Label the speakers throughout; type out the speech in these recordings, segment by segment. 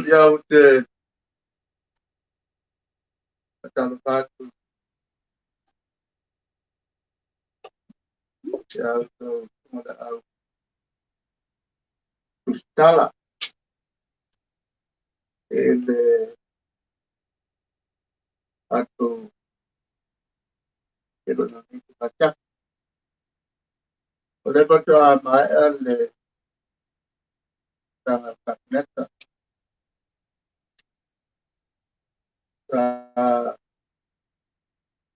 Speaker 1: Dia te talo patu ya te mada au tala ele atu ele no ni pacha ole pato a mai ele ta patneta ta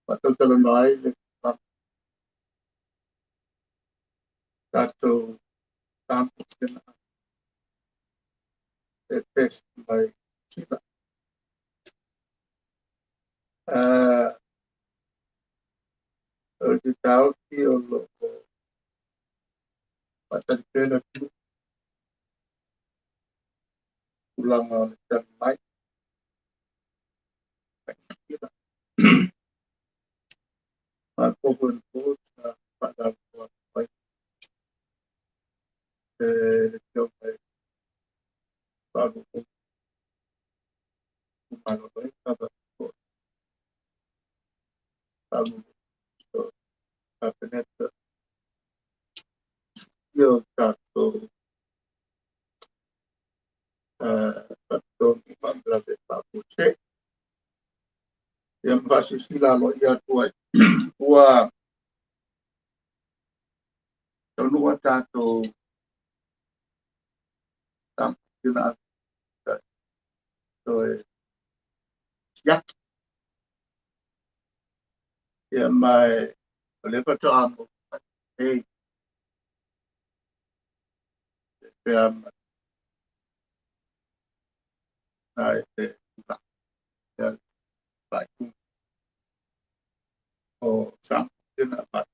Speaker 1: pato talo mai le pato tampo kena e test mai chila o te tau ki o lo patan kena tu ulang o le mai kila ma pokon po pada buat baik le tau mai baru kumalo baik pada baru patneta yo tato tato mambla de papuche yang kasih sila lo ia tua tua tonua tato tam kina to yak ya mai le pato amo hey ya mai te ya bai o sam kina pat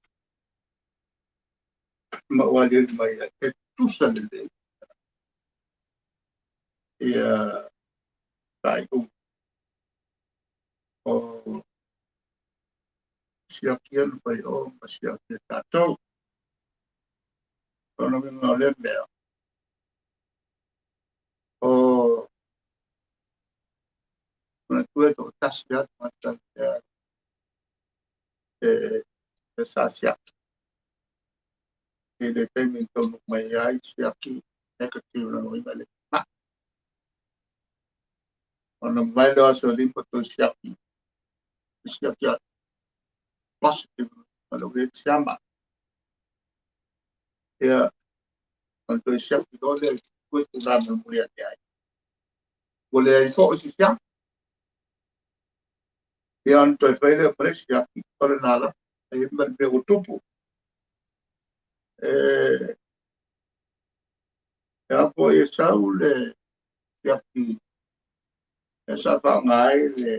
Speaker 1: ma wali mai te tusan de ya bai o siakian fai o siakian tato kono me le me o na tue to tasya matan ya sa siak ele tem então no mai ai siaki negative na no ibale ma ono vai do so limpo to siaki positive ono ve siamba ya on to siaki do le ko tu na me mulia ai ole ai fo si siak ya on to fele siaki ole nala e ben be utupu ya po e saule siaki esa fa ngai le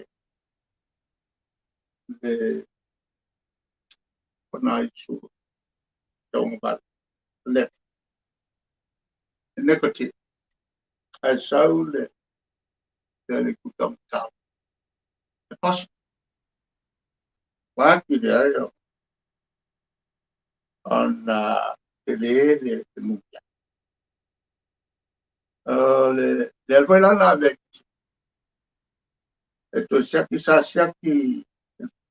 Speaker 1: konai su tong ba left negative ai saule le kutam ka pas wa ki de ayo on le muya le fue la nave esto siaki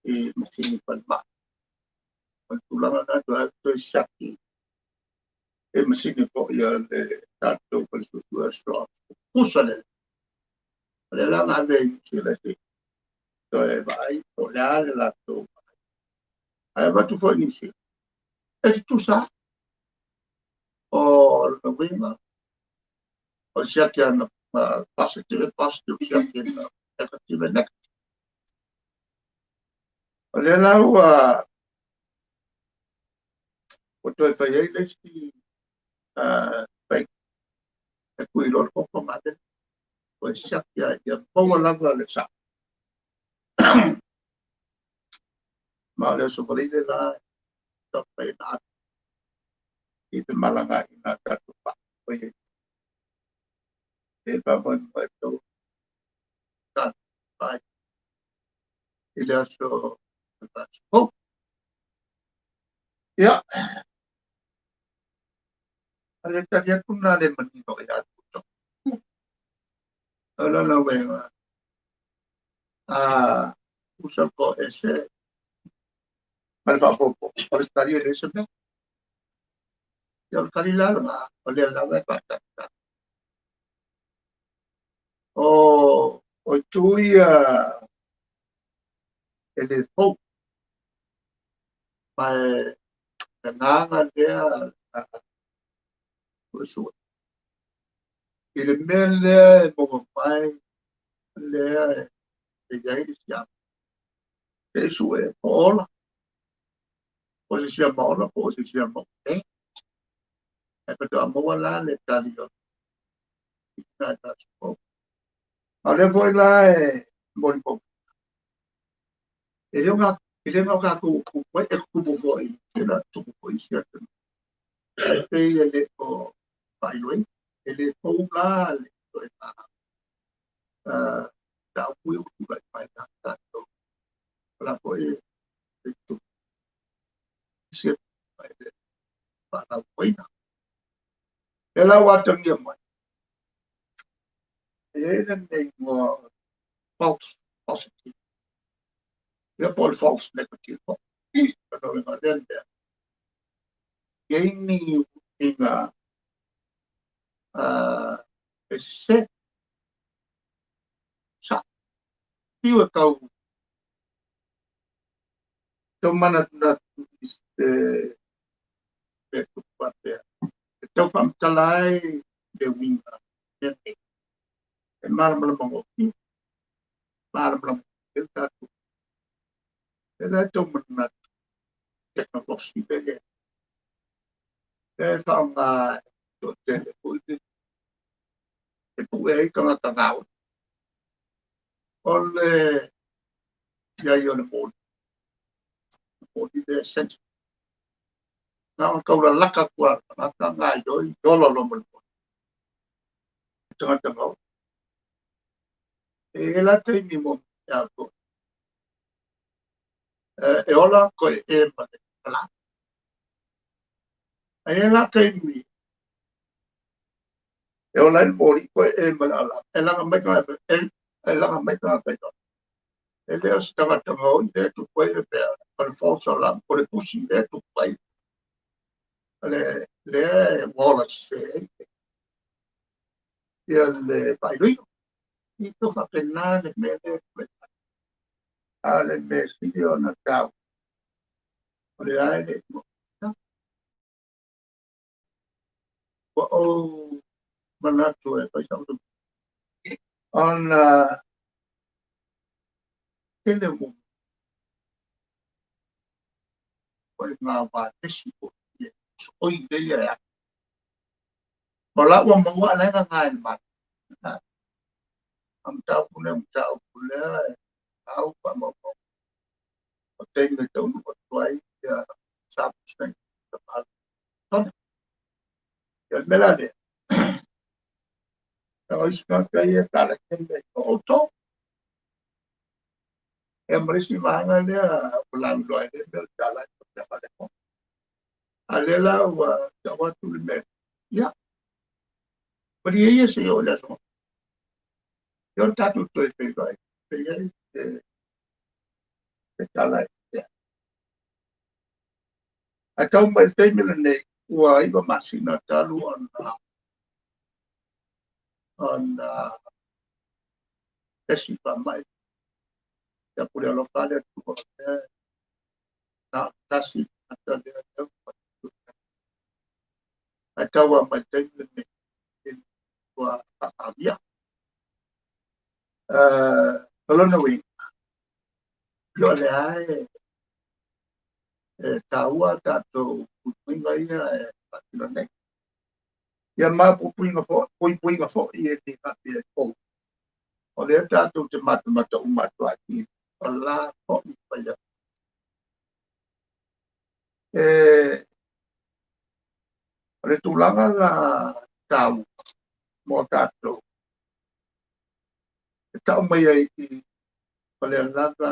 Speaker 1: e masini palma on tulanga na to siaki e masini fo ya le tanto per su stro pusale le la nave ci la si to e vai to la to ai va tu fo inizio e tu sa o no prima o siaki hanno positive siaki negative negative le la o to fai le si fai e qui loro poco male siap ya bawa lagu le sa ma le so bali la sampai na itu malanga ina ka tu pa ko ye e pa mon pa to ta pa ile so oh ya ale ta ya kunna le mani to ya tu ala la we usar ko ese mal fa poco por estar y ese me yo cari la o le la ve pa o tuia ele fo mai na nga dia so ele mele mo mai le ya sia eso è hola posizione mola posizione mo e per mo la le talio da so ale foi la mo po e eu não ga ku e ku bo foi era tu foi sia e ele o vai lui ele foi lá le da fui o que vai dar tanto para foi tu sia para foi ela wata ngia mai ele nem false positive e poi false negative però in azienda gaini inga se sa più kau tomana na tu parte então vamos talai de winga e mar mal mongo mar mal el tatu ela tomana teknologi de e fa una tutte poi e poi con la tanau on ya yo le mo di sense na ka ula laka kwa na ka nga yo lo mo tanga tanga e la te mi mo ya ko e ola ko e ma la e la te mi e ola el mori ko e ma la e la nga me ka e la nga me ka pe e le tanga tanga o de tu ko e pe al falso la por e pusi de tu pai le Wallace e le pai lui i to fa penale me ale me studio na tau ole ale o manatu e pai tau on ele mo ko nga wa tesi ko o i de ya ola wa mo wa na nga ngai ma am tau pune au pa mo o te me tau no tuai ya sa sten pa ton ya melade o iska ka ia kala kende o to emresi vanga le pulang doa de bel jalan ya pada ko alela wa jawatu le ya pari ia se yo la so yo tatu to e pe dai pe ia e kala ya atau mai te mena ne wa iba masina talu on esi pa mai ya pure lo fale tu ko na tasi ata de atau wa mai te mena ne wa avia kalau na wi yo le ai taua tato puinga ia patino nei ia ma puinga fo i te ka pe ko O le tātou te mata umatu aki. O la ko i whaia. O le tūlanga la tau mo tātou. E tau mai ai i o le alanga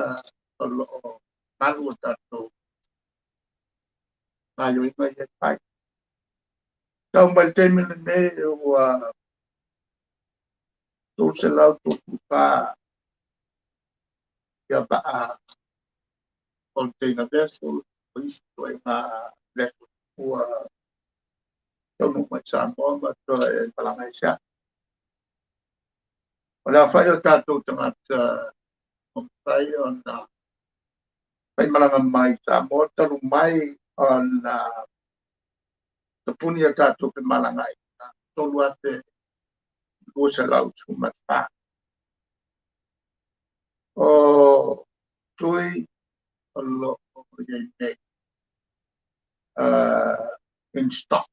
Speaker 1: o loo malu o tātou. Malu inga i e pai. Tau mai te mene me ua tō se lau tō tūpā ia baa o teina vessel o isi to e ngā leku ua tau no mai sa moa ma to e palanga i sia. O le awhai o tātou tangata o mtai o na pai malanga mai sa moa taru mai o na tapuni a tātou pe malanga i na tolu ate ua se lau tūmata. O tui o lo o iei nei in stock.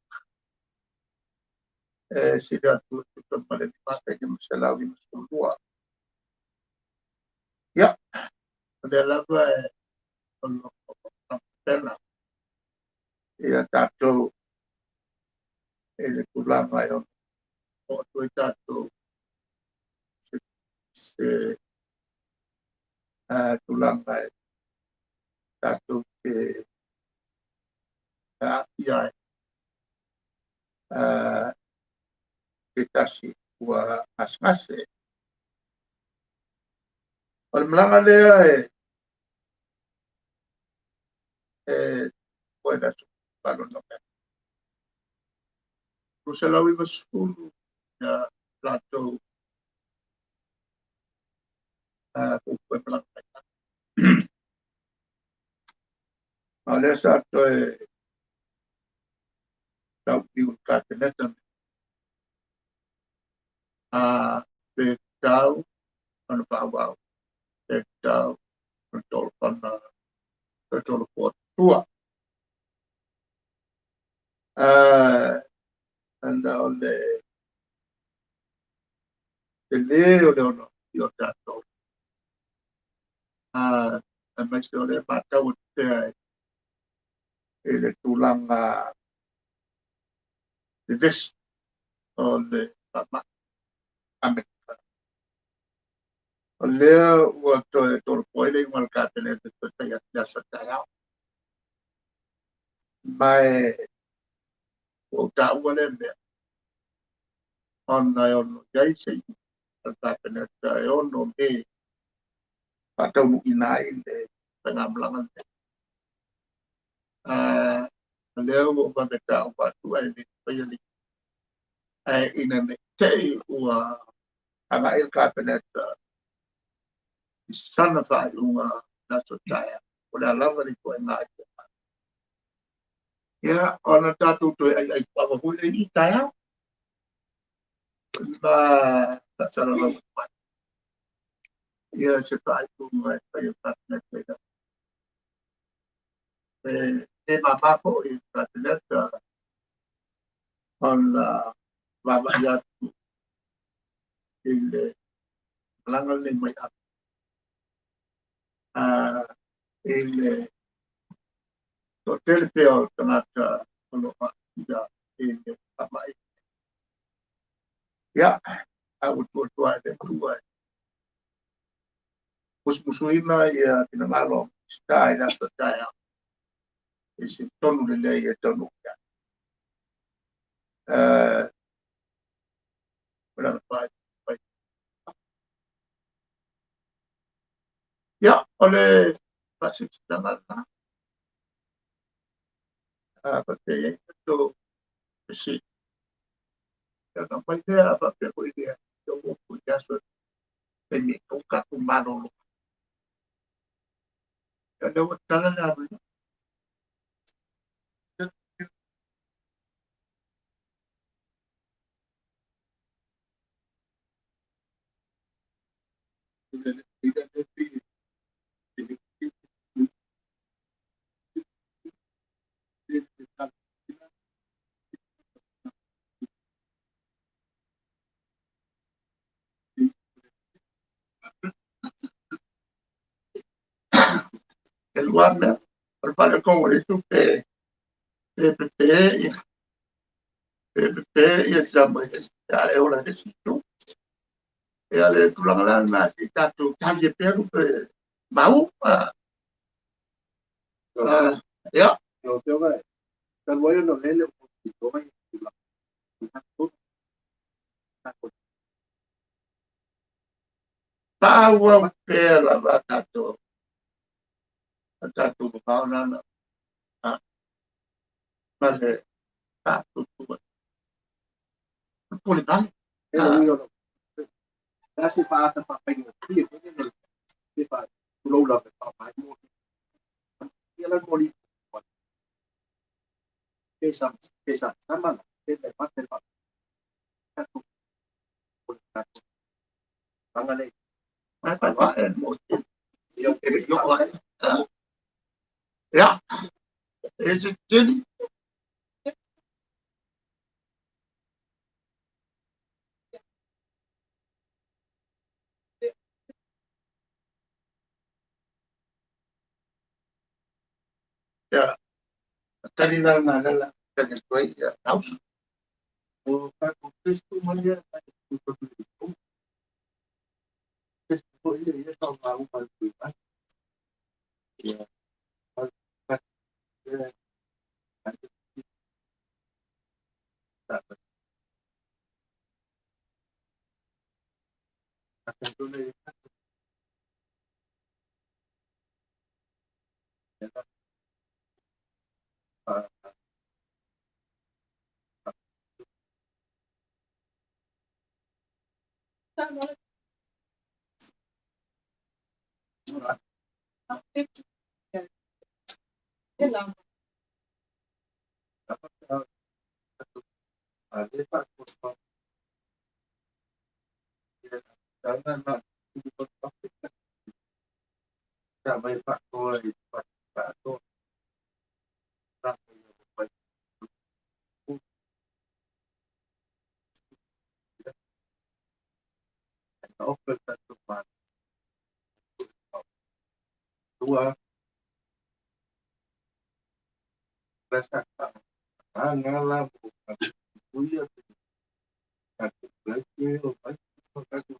Speaker 1: Sida tu male ni mata ke masela ni masulua. Ya, de la va lo pena. Ya tato ele kulama yo o tu tato se tulanga tato ke ya ke tasi wa asmase. Al mlanga le pueda palo no. Kusela wi masulu ya plato fue planta. Alesa to tau piu kateneta pe tau ana pau pe tau tol pana tol pot tua anda ole leo no yo tato mas ole mata utte ele tulanga de ves ole papa Amerika leo waktu tol poile mal kateneta to ya dasa taya mai o ta wale me on on jaisi kateneta ono me atau inai le pengamlangan leo wa beta wa tu ai ni payali ina ne tei ua anga il cabinet sana fa uma na sotaya ora lava ni ko ngai ya ona tatu to ai pa hule ni taya ba ta sala lo ya se tai tu mai pa ya cabinet da mama ko il cabinet on va ya il langal ni mai il hotel peo tangata aloha ia mai ya au tua de tua musuina ia pinamalo stai na stai isi tonu le ia tonu ya berapa baik ya oleh pasir sedangkan pakai itu isi dan baik dia apa pakai dia jauh punya suatu demi buka kumano dan dapat jalan apa tidak luar per fare come tu che per te ia siamo e ora che si tu e ale tulang lana si tatu tanje peru pe bau ya
Speaker 2: Yo creo que el voy a lo lele un poquito más y la
Speaker 1: tawa pera ba tatu bau nana vale tatu tu pulitan
Speaker 2: pero casi para hasta para pegar sí para lâu là phải phải mua cái là mua đi cái sắm sắm mà cái này bắt cái bắt các cụ bằng anh ấy
Speaker 1: phải có một
Speaker 2: nhiều
Speaker 1: cái dụng gọi ya jadi ya tadi nang adalah kan itu ya tahu
Speaker 2: các cụ Cristo Maria Cristo ini dia tahu tahu kalau kita ya các itu nih ada pak jangan tak baik pak tôi pak tôi offer satu pak dua rasakan ngalah bukan kuliah satu belajar satu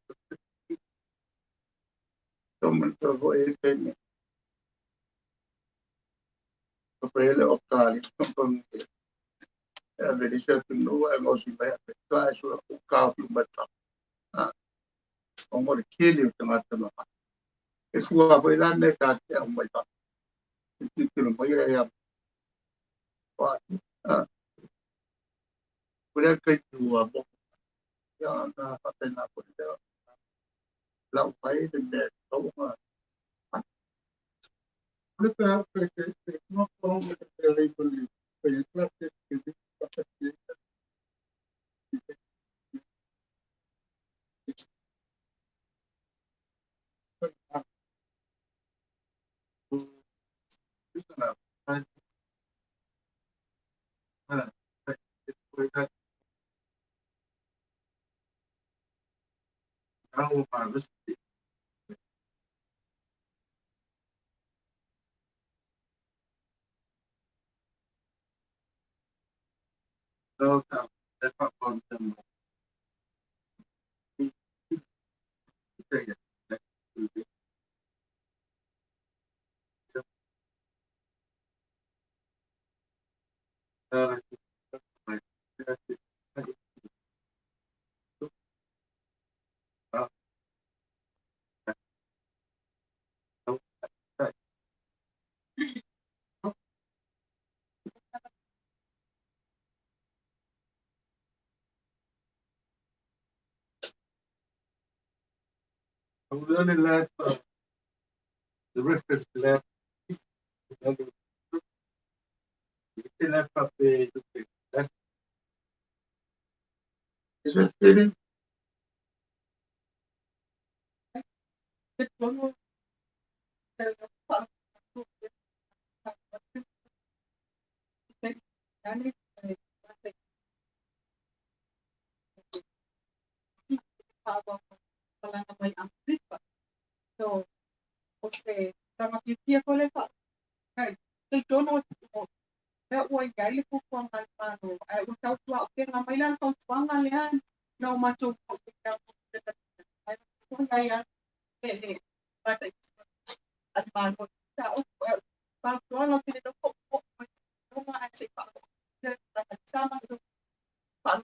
Speaker 1: teman terbaik ini kepada okali teman dari satu nuwa ngosi bayar itu sudah ukau lumbat ông kili tengah-tengah itu apa ilan dekat yang baik itu lumbai yang wah boleh kedua bok yang apa nak boleh lau pai dan tahu mereka semua orang lebih beli penyakit itu pasti
Speaker 2: kamu harus tahu dapat konten kita ya kemudian lihat the reference lab kita laptop itu
Speaker 1: jadi
Speaker 3: So, okay, dramatiskia ko le Tôi trốn nó Kaya uy gali po po ang kalpano. Ay utaw tuwa okay nga may lang tong tuwa nga lihan. No machupo kita po kita. Ay po kaya ele pata at mano sa o pag tuwa no pinito po po mga asay pa ako. Sama do pag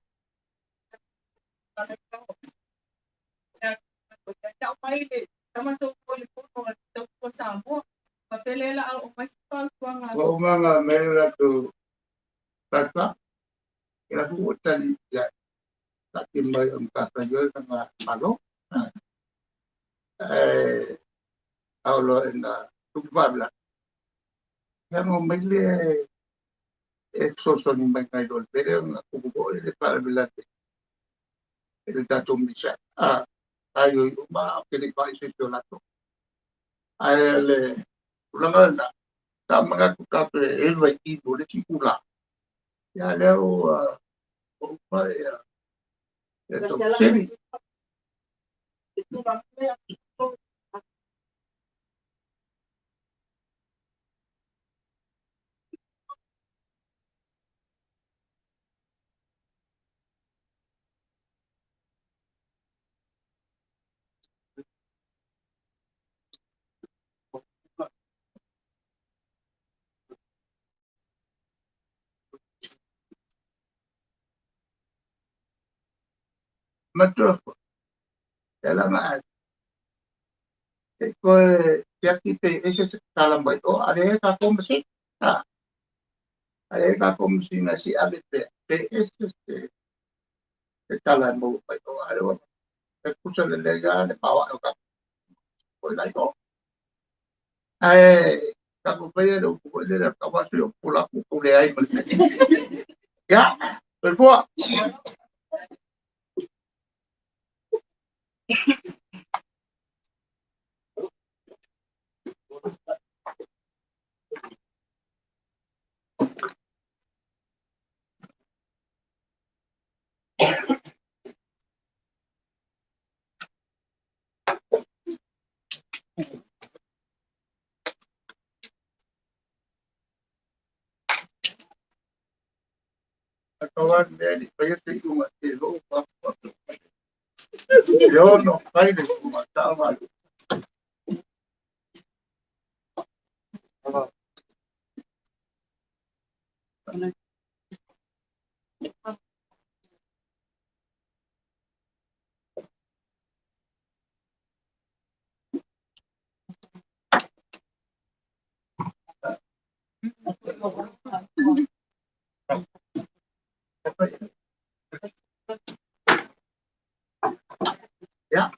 Speaker 3: Kaya paili naman to po po sa mo. Patelela ang umay sa tuwa nga.
Speaker 1: Oo nga, meron na to tatwa. Kinabutan niya. Tatimay ang tatayo ng mga malo. Aulo na tugvabla. Kaya mo may exorso ni may ngayon. Pero ang kukubo ay para bilate. El datum siya. Tayo umakinig pa isisyo na to. Ay, ulangan na. Sa mga kukape, elway ibo, na sikula. Kaya leo, ito, siri. Mato, kailangan. Ito, siya kita, isa sa kalambay. Ada ka kumsi. Ada ka kumsi na si Alite. Isa sa kalan mo pa ito. Ano, kung sa lalega, bawa ka. Wala ito. Ay, kakupaya daw po nila. Kawaso yung pula ko kulay. Ya, berbuat. Kawan dia saya tengok masih lupa. Yo no kain cuma sama. Ya.